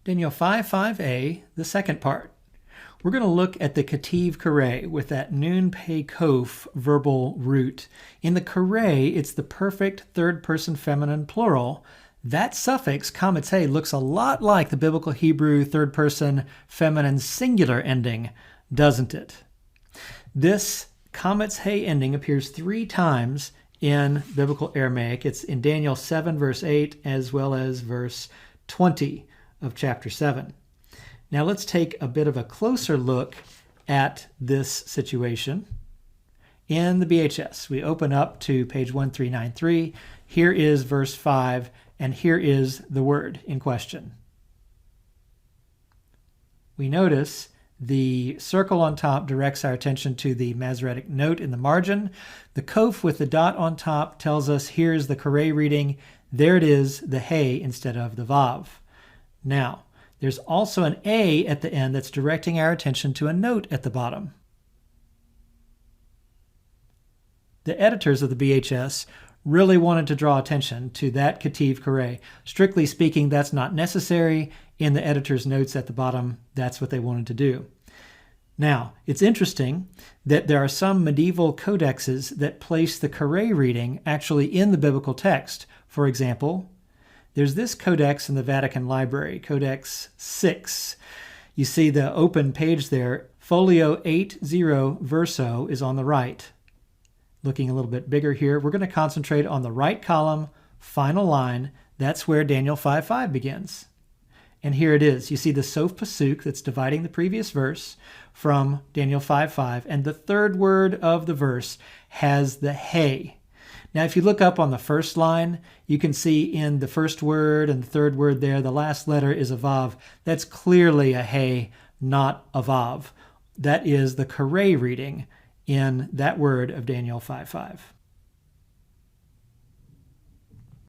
Daniel 5.5a, the second part. We're going to look at the kativ kare with that nun pe kof verbal root. In the kare, it's the perfect third-person feminine plural. That suffix, kametze, looks a lot like the biblical Hebrew third-person feminine singular ending, doesn't it? This kametze ending appears 3 times in biblical Aramaic. It's in Daniel 7, verse 8, as well as verse 20 of chapter 7. Now let's take a bit of a closer look at this situation. In the BHS, we open up to page 1393. Here is verse 5, and here is the word in question. We notice the circle on top directs our attention to the Masoretic note in the margin. The kof with the dot on top tells us here's the kare reading. There it is, the hey instead of the vav. Now, there's also an A at the end that's directing our attention to a note at the bottom. The editors of the BHS really wanted to draw attention to that kativ kare. Strictly speaking, that's not necessary. In the editor's notes at the bottom, that's what they wanted to do. Now, it's interesting that there are some medieval codexes that place the kare reading actually in the biblical text. For example, there's this codex in the Vatican Library, Codex 6. You see the open page there. Folio 80 verso is on the right. Looking a little bit bigger here, we're going to concentrate on the right column, final line. That's where Daniel 5.5 begins. And here it is. You see the sof pasuk that's dividing the previous verse from Daniel 5.5, and the third word of the verse has the hey. Now, if you look up on the first line, you can see in the first word and the third word there, the last letter is a vav. That's clearly a hey, not a vav. That is the kare reading in that word of Daniel 5.5.